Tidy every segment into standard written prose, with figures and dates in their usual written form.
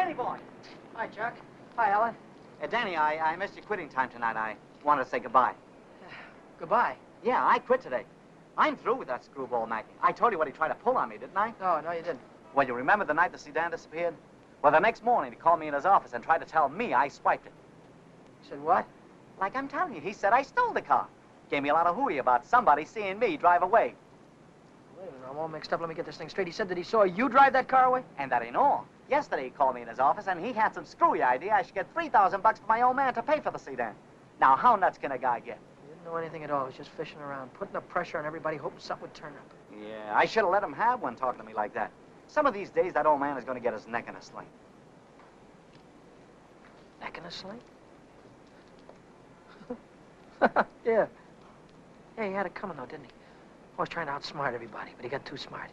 Danny boy. Hi, Chuck. Hi, Ellen. Danny, I missed your quitting time tonight. I wanted to say goodbye. Goodbye. Yeah, I quit today. I'm through with that screwball Mackie. I told you what he tried to pull on me, didn't I? No, you didn't. Well, you remember the night the sedan disappeared? Well, the next morning, he called me in his office and tried to tell me I swiped it. You said what? Like I'm telling you, he said I stole the car. Gave me a lot of hooey about somebody seeing me drive away. Wait a minute, I'm all mixed up. Let me get this thing straight. He said that he saw you drive that car away? And that ain't all. Yesterday, he called me in his office, and he had some screwy idea I should get $3,000 for my old man to pay for the sedan. Now, how nuts can a guy get? He didn't know anything at all. He was just fishing around, putting up pressure on everybody, hoping something would turn up. Yeah, I should have let him have one talking to me like that. Some of these days, that old man is going to get his neck in a sling. Neck in a sling? Yeah. Yeah, he had it coming, though, didn't he? Always trying to outsmart everybody, but he got too smart.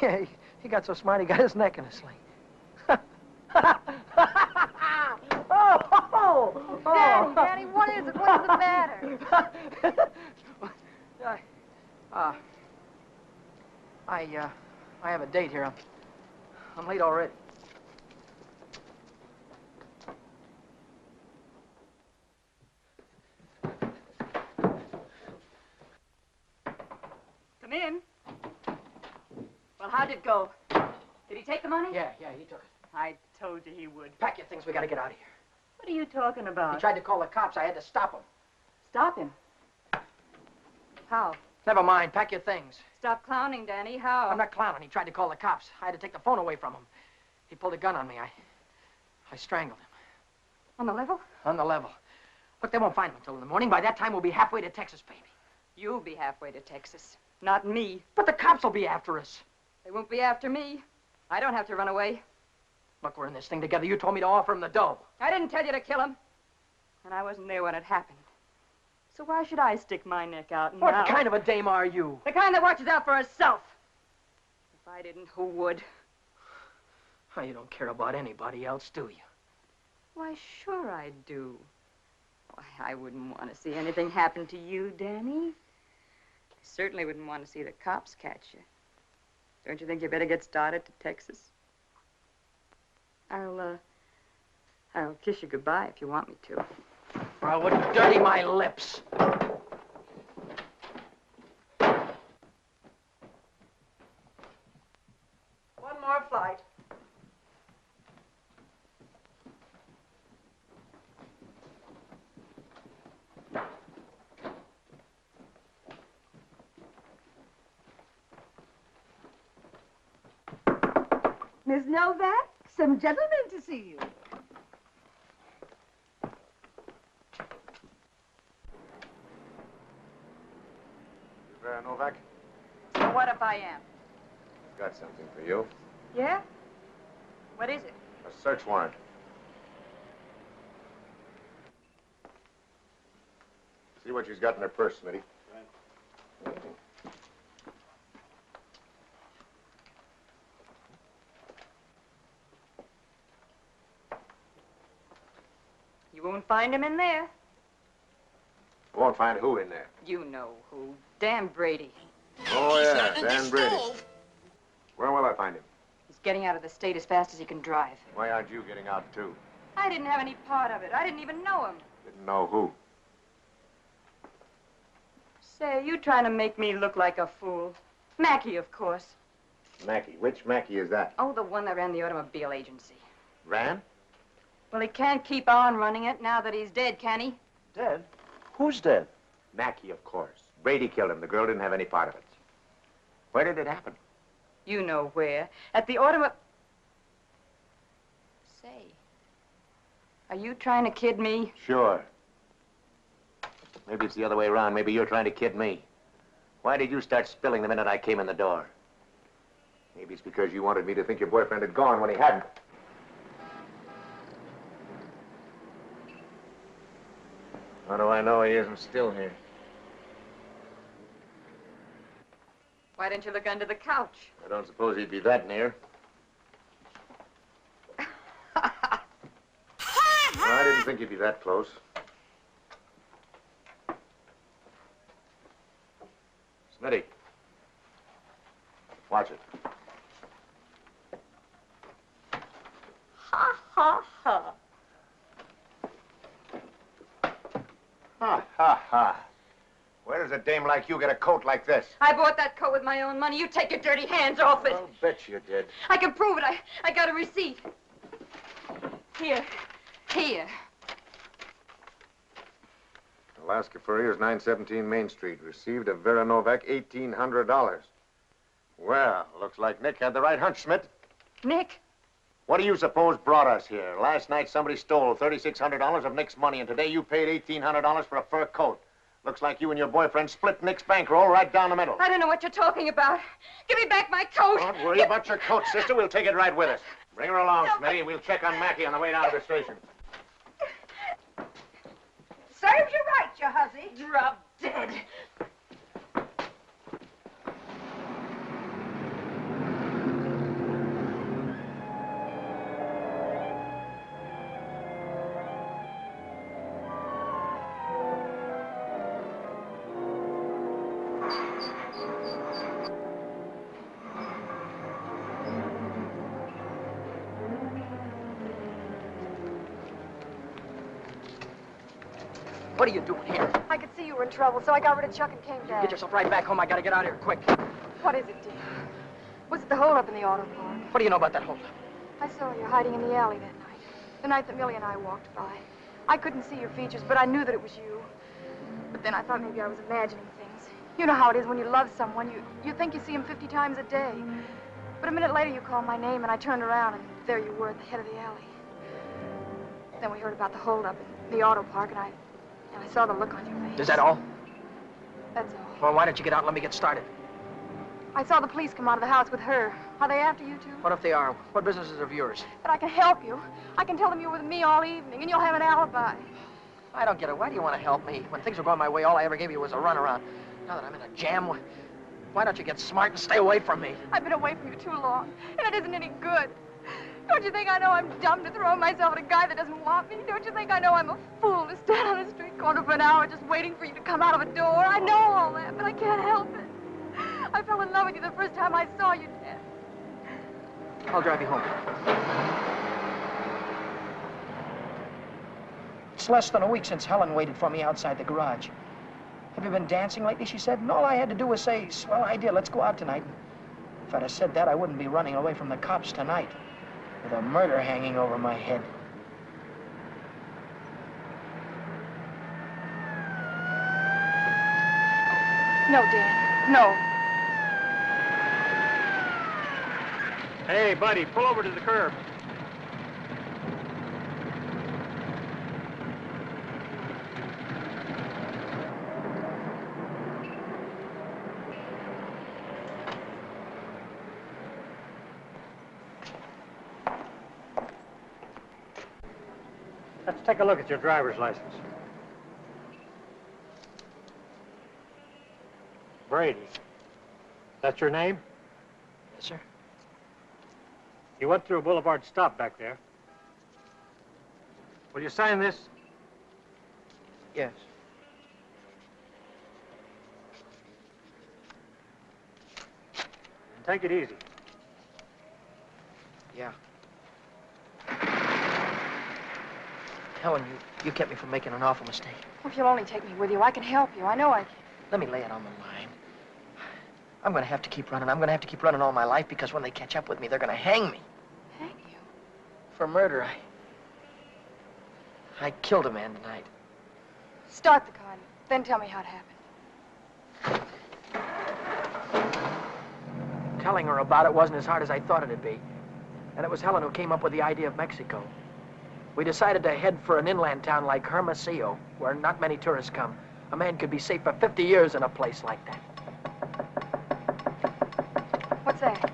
Yeah, he got so smart, he got his neck in a sling. Daddy, what is it? What is the matter? I have a date here. I'm late already. Come in. Well, how'd it go? Did he take the money? Yeah, he took it. I told you he would. Pack your things, we gotta get out of here. What are you talking about? He tried to call the cops. I had to stop him. Stop him. How? Never mind, pack your things. Stop clowning, Danny. How? I'm not clowning. He tried to call the cops. I had to take the phone away from him. He pulled a gun on me. I strangled him. On the level? On the level. Look, they won't find him until in the morning. By that time, we'll be halfway to Texas, baby. You'll be halfway to Texas. Not me. But the cops will be after us. They won't be after me. I don't have to run away. Look, we're in this thing together. You told me to offer him the dough. I didn't tell you to kill him. And I wasn't there when it happened. So why should I stick my neck out now? What kind of a dame are you? The kind that watches out for herself. If I didn't, who would? Oh, you don't care about anybody else, do you? Why, sure I do. Why, I wouldn't want to see anything happen to you, Danny. I certainly wouldn't want to see the cops catch you. Don't you think you better get started to Texas? I'll kiss you goodbye if you want me to. Or I wouldn't dirty my lips. One more flight. Miss Novak, some gentlemen to see you. Novak? So what if I am? I've got something for you. Yeah? What is it? A search warrant. See what she's got in her purse, Smitty. Right. You won't find him in there. Won't find who in there? You know who. Dan Brady. Oh, yeah, Dan Brady. Where will I find him? He's getting out of the state as fast as he can drive. Why aren't you getting out, too? I didn't have any part of it. I didn't even know him. Didn't know who. Say, you trying to make me look like a fool. Mackie, of course. Mackie. Which Mackie is that? Oh, the one that ran the automobile agency. Ran? Well, he can't keep on running it now that he's dead, can he? Dead? Who's dead? Mackie, of course. Brady killed him. The girl didn't have any part of it. Where did it happen? You know where. At the automobile... Say, are you trying to kid me? Sure. Maybe it's the other way around. Maybe you're trying to kid me. Why did you start spilling the minute I came in the door? Maybe it's because you wanted me to think your boyfriend had gone when he hadn't. How do I know he isn't still here? Why didn't you look under the couch? I don't suppose he'd be that near. I didn't think he'd be that close. Smitty. Watch it. Ha, ha. Ha, ha, ha. Where does a dame like you get a coat like this? I bought that coat with my own money. You take your dirty hands off it. I'll bet you did. I can prove it. I got a receipt. Here. Here. Alaska Furriers, 917 Main Street. Received of Vera Novak, $1,800. Well, looks like Nick had the right hunch, Smith. Nick? What do you suppose brought us here? Last night somebody stole $3,600 of Nick's money, and today you paid $1,800 for a fur coat. Looks like you and your boyfriend split Nick's bankroll right down the middle. I don't know what you're talking about. Give me back my coat. Don't worry about your coat, sister. We'll take it right with us. Bring her along, Smitty, and we'll check on Mackie on the way down to the station. Serves you right, you hussy. Drop dead. What are you doing here? I could see you were in trouble, so I got rid of Chuck and came down. Get yourself right back home. I gotta get out of here quick. What is it, dear? Was it the holdup in the auto park? What do you know about that holdup? I saw you hiding in the alley that night. The night that Millie and I walked by. I couldn't see your features, but I knew that it was you. But then I thought maybe I was imagining things. You know how it is when you love someone. You think you see him 50 times a day. But a minute later you called my name, and I turned around, and there you were at the head of the alley. Then we heard about the holdup in the auto park, and I saw the look on your face. Is that all? That's all. Well, why don't you get out and let me get started? I saw the police come out of the house with her. Are they after you, too? What if they are? What business is of yours? But I can help you. I can tell them you were with me all evening, and you'll have an alibi. I don't get it. Why do you want to help me? When things were going my way, all I ever gave you was a runaround. Now that I'm in a jam, why don't you get smart and stay away from me? I've been away from you too long, and it isn't any good. Don't you think I know I'm dumb to throw myself at a guy that doesn't want me? Don't you think I know I'm a fool to stand on a street corner for an hour just waiting for you to come out of a door? I know all that, but I can't help it. I fell in love with you the first time I saw you, Dad. I'll drive you home. It's less than a week since Helen waited for me outside the garage. Have you been dancing lately, she said, and all I had to do was say, swell idea, let's go out tonight. If I'd have said that, I wouldn't be running away from the cops tonight with a murder hanging over my head. No, Dan, no. Hey, buddy, pull over to the curb. Let's take a look at your driver's license. Brady. That's your name? Yes, sir. You went through a Boulevard stop back there. Will you sign this? Yes. And take it easy. Yeah. Helen, you kept me from making an awful mistake. Well, if you'll only take me with you, I can help you. I know I can. Let me lay it on the line. I'm going to have to keep running. I'm going to have to keep running all my life because when they catch up with me, they're going to hang me. Hang you? For murder. I killed a man tonight. Start the car, then tell me how it happened. Telling her about it wasn't as hard as I thought it'd be. And it was Helen who came up with the idea of Mexico. We decided to head for an inland town like Hermosillo, where not many tourists come. A man could be safe for 50 years in a place like that. What's that?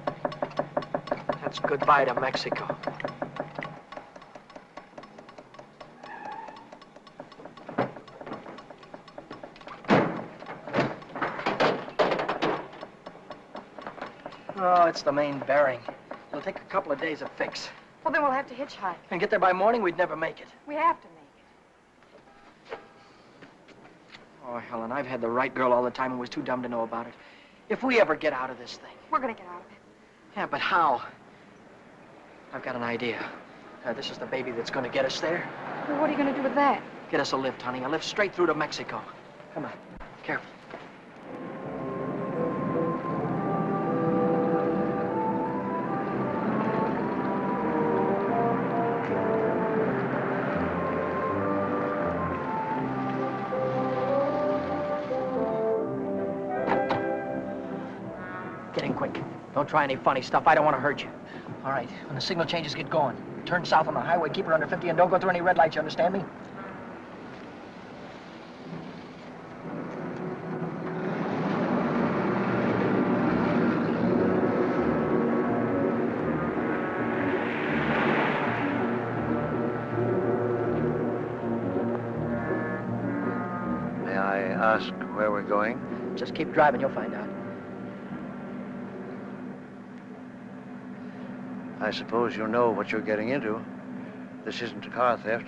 That's goodbye to Mexico. Oh, it's the main bearing. It'll take a couple of days to fix. Well, then we'll have to hitchhike. And get there by morning, we'd never make it. We have to make it. Oh, Helen, I've had the right girl all the time and was too dumb to know about it. If we ever get out of this thing. We're gonna get out of it. Yeah, but how? I've got an idea. This is the baby that's going to get us there. Well, what are you going to do with that? Get us a lift, honey. A lift straight through to Mexico. Come on. Careful. Get in quick. Don't try any funny stuff. I don't want to hurt you. All right. When the signal changes, get going. Turn south on the highway, keep her under 50, and don't go through any red lights, you understand me? May I ask where we're going? Just keep driving, you'll find out. I suppose you know what you're getting into. This isn't a car theft.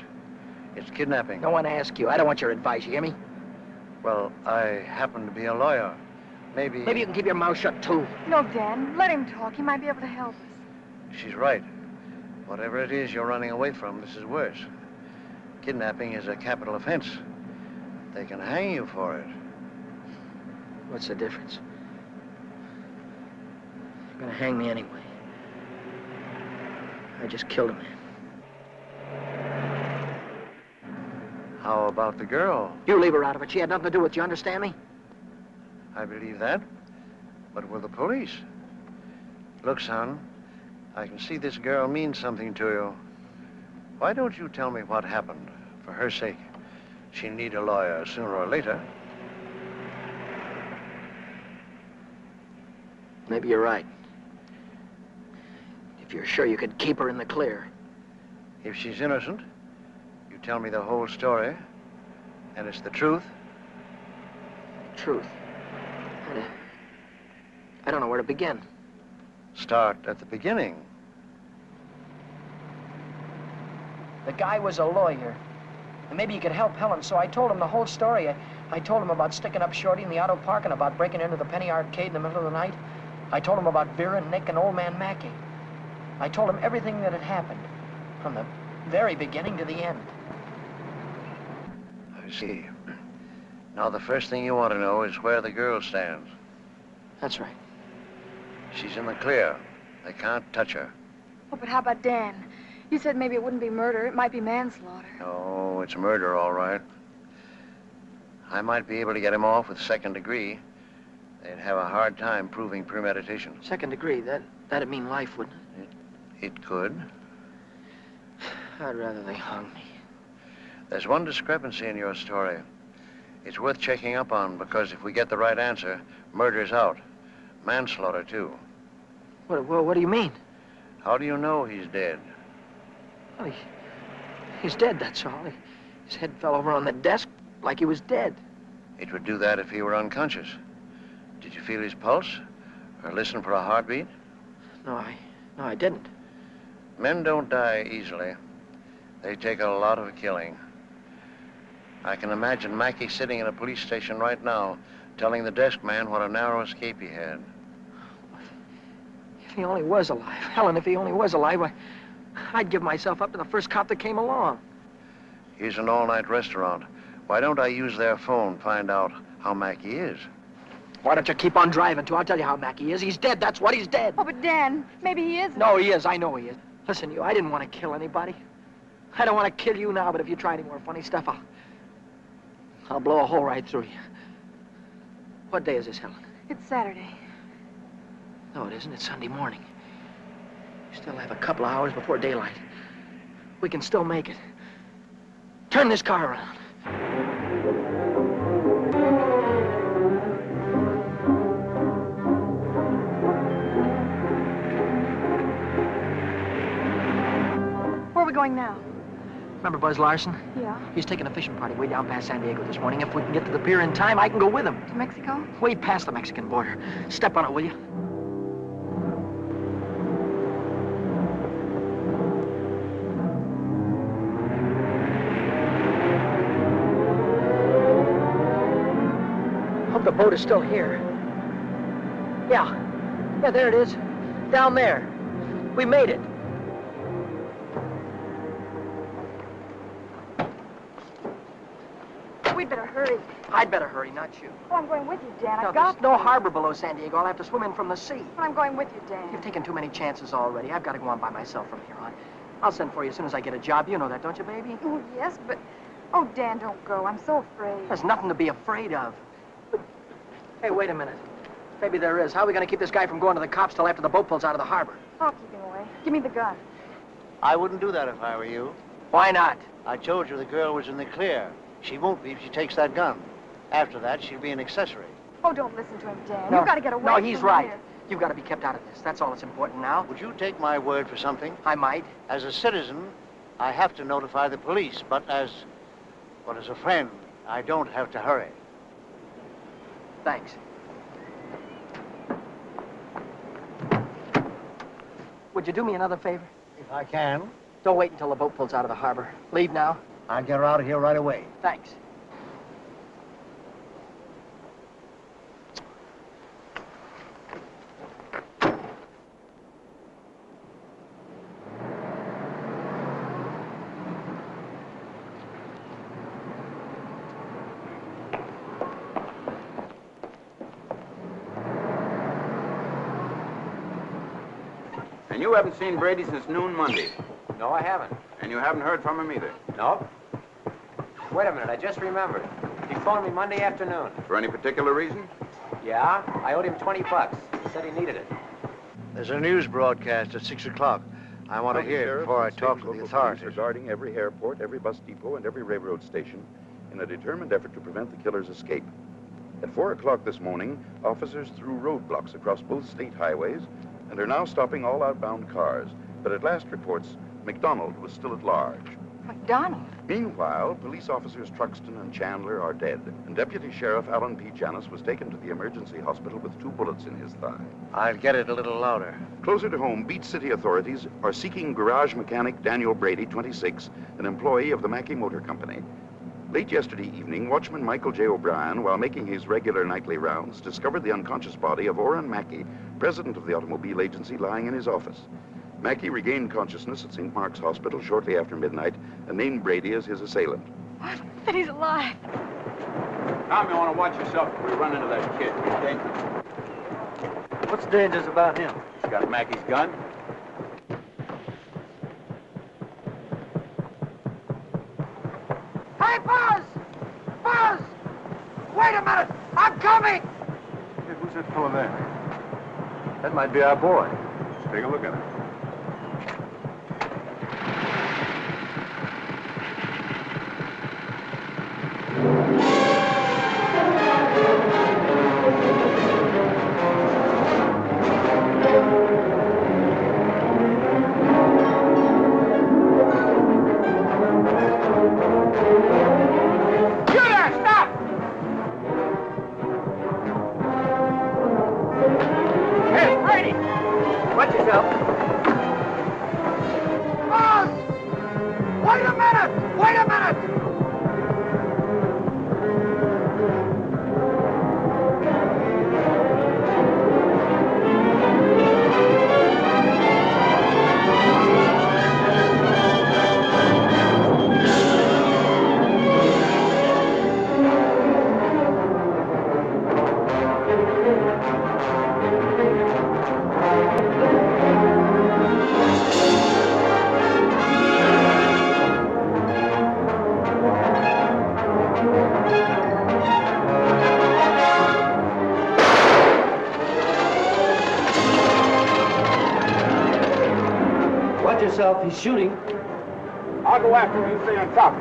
It's kidnapping. No one asked you. I don't want your advice, you hear me? Well, I happen to be a lawyer. Maybe Maybe you can keep your mouth shut, too. No, Dan. Let him talk. He might be able to help us. she's right. Whatever it is you're running away from, this is worse. Kidnapping is a capital offense. They can hang you for it. What's the difference? You're gonna hang me anyway. I just killed a man. How about the girl? You leave her out of it. She had nothing to do with it. You understand me? I believe that. But with the police? Look, son, I can see this girl means something to you. Why don't you tell me what happened? For her sake. She'll need a lawyer sooner or later. Maybe you're right. If you're sure you could keep her in the clear. If she's innocent, you tell me the whole story, and it's the truth. Truth. I don't know where to begin. Start at the beginning. The guy was a lawyer. And maybe he could help Helen, so I told him the whole story. I told him about sticking up Shorty in the auto park and about breaking into the Penny Arcade in the middle of the night. I told him about Vera and Nick and old man Mackey. I told him everything that had happened, from the very beginning to the end. I see. Now, the first thing you want to know is where the girl stands. That's right. She's in the clear. They can't touch her. Oh, but how about Dan? You said maybe it wouldn't be murder. It might be manslaughter. No, it's murder, all right. I might be able to get him off with second degree. They'd have a hard time proving premeditation. Second degree, that'd mean life, wouldn't it? It could. I'd rather they hung me. There's one discrepancy in your story. It's worth checking up on, because if we get the right answer, murder's out. Manslaughter, too. What do you mean? How do you know he's dead? Well, he's dead, that's all. His head fell over on the desk like he was dead. It would do that if he were unconscious. Did you feel his pulse? Or listen for a heartbeat? No, I didn't. Men don't die easily. They take a lot of killing. I can imagine Mackey sitting in a police station right now, telling the desk man what a narrow escape he had. If he only was alive. Helen, if he only was alive, I'd give myself up to the first cop that came along. Here's an all-night restaurant. Why don't I use their phone, find out how Mackey is? Why don't you keep on driving, too? I'll tell you how Mackey is. He's dead, that's what, he's dead. Oh, but Dan, maybe he isn't. No, he is. I know he is. Listen, I didn't want to kill anybody. I don't want to kill you now, but if you try any more funny stuff, I'll blow a hole right through you. What day is this, Helen? It's Saturday. No, it isn't. It's Sunday morning. We still have a couple of hours before daylight. We can still make it. Turn this car around. Where are we going now? Remember Buzz Larson? Yeah. He's taking a fishing party way down past San Diego this morning. If we can get to the pier in time, I can go with him. To Mexico? Way past the Mexican border. Step on it, will you? Hope the boat is still here. Yeah, there it is. Down there. We made it. hurry. I'd better hurry, not you. Oh, I'm going with you, Dan. No, I've got there's to. no harbor below San Diego. I'll have to swim in from the sea. But I'm going with you, Dan. You've taken too many chances already. I've got to go on by myself from here on. I'll send for you as soon as I get a job. You know that, don't you, baby? Oh, yes, but... Oh, Dan, don't go. I'm so afraid. There's nothing to be afraid of. But... Hey, wait a minute. Maybe there is. How are we going to keep this guy from going to the cops till after the boat pulls out of the harbor? I'll keep him away. Give me the gun. I wouldn't do that if I were you. Why not? I told you the girl was in the clear. She won't be if she takes that gun. After that, she'll be an accessory. Oh, don't listen to him, Dan. No. You've got to get away No, from he's right. here. You've got to be kept out of this. That's all that's important now. Would you take my word for something? I might. As a citizen, I have to notify the police, but as a friend, I don't have to hurry. Thanks. Would you do me another favor? If I can, Don't wait until the boat pulls out of the harbor. Leave now. I'll get her out of here right away. Thanks. And you haven't seen Brady since noon Monday. No, I haven't. And you haven't heard from him either. No? Wait a minute, I just remembered. He phoned me Monday afternoon. For any particular reason? Yeah? I owed him 20 bucks. He said he needed it. There's a news broadcast at 6 o'clock. I want to hear it before I talk to the authorities. Are guarding every airport, every bus depot, and every railroad station in a determined effort to prevent the killer's escape. At 4 o'clock this morning, officers threw roadblocks across both state highways and are now stopping all outbound cars. But at last reports, McDonald was still at large. McDonald? Meanwhile, police officers Truxton and Chandler are dead, and Deputy Sheriff Alan P. Janis was taken to the emergency hospital with 2 bullets in his thigh. I'll get it a little louder. Closer to home, Beach City authorities are seeking garage mechanic Daniel Brady, 26, an employee of the Mackey Motor Company. Late yesterday evening, watchman Michael J. O'Brien, while making his regular nightly rounds, discovered the unconscious body of Orrin Mackey, president of the automobile agency, lying in his office. Mackey regained consciousness at St. Mark's Hospital shortly after midnight and named Brady as his assailant. What? That he's alive. Tom, you want to watch yourself if we run into that kid. He's dangerous. What's dangerous about him? He's got Mackey's gun. Hey, Buzz! Buzz! Wait a minute! I'm coming! Hey, who's that fellow there? That might be our boy. Let's take a look at him. Watch yourself. Buzz! Wait a minute! Wait a minute! Watch yourself, he's shooting. I'll go after him. You stay on top.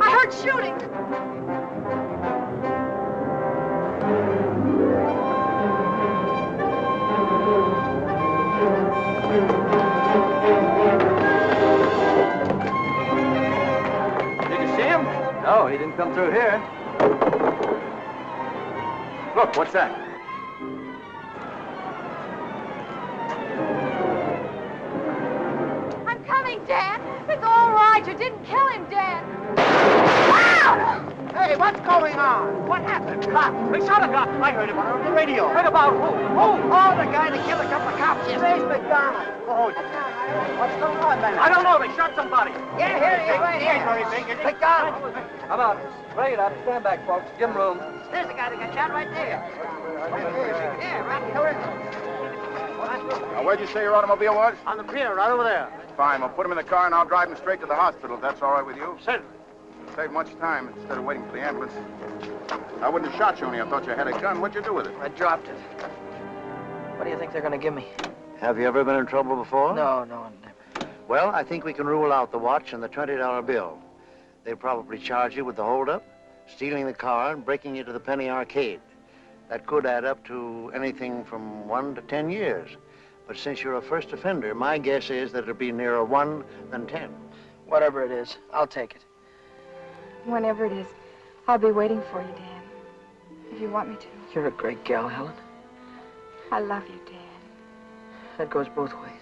I heard shooting. Did you see him? No, he didn't come through here. Look, what's that? right. You didn't kill him, Dan. Ah! Hey, what's going on? What happened? Cop. We shot a cop. I heard him on the radio. Heard about who? Who? Oh, the guy that killed a couple of cops. Today's McDonald. Oh, what's going on, man? I don't know. They shot somebody. Yeah, here he is, right here. Very big, isn't he? McDonald. Come on. Bring it up. Stand back, folks. Give him room. There's the guy that got shot right there. Yeah, right here. Now, where'd you say your automobile was? On the pier, right over there. Fine. We'll put him in the car and I'll drive him straight to the hospital if that's all right with you. Certainly. Save much time instead of waiting for the ambulance. I wouldn't have shot you only I thought you had a gun. What'd you do with it? I dropped it. What do you think they're going to give me? Have you ever been in trouble before? No, never. Well, I think we can rule out the watch and the $20 bill. They'll probably charge you with the holdup, stealing the car, and breaking you to the penny arcade. That could add up to anything from 1 to 10 years. But since you're a first offender, my guess is that it'll be nearer 1 than 10. Whatever it is, I'll take it. Whenever it is, I'll be waiting for you, Dan. If you want me to. You're a great gal, Helen. I love you, Dan. That goes both ways.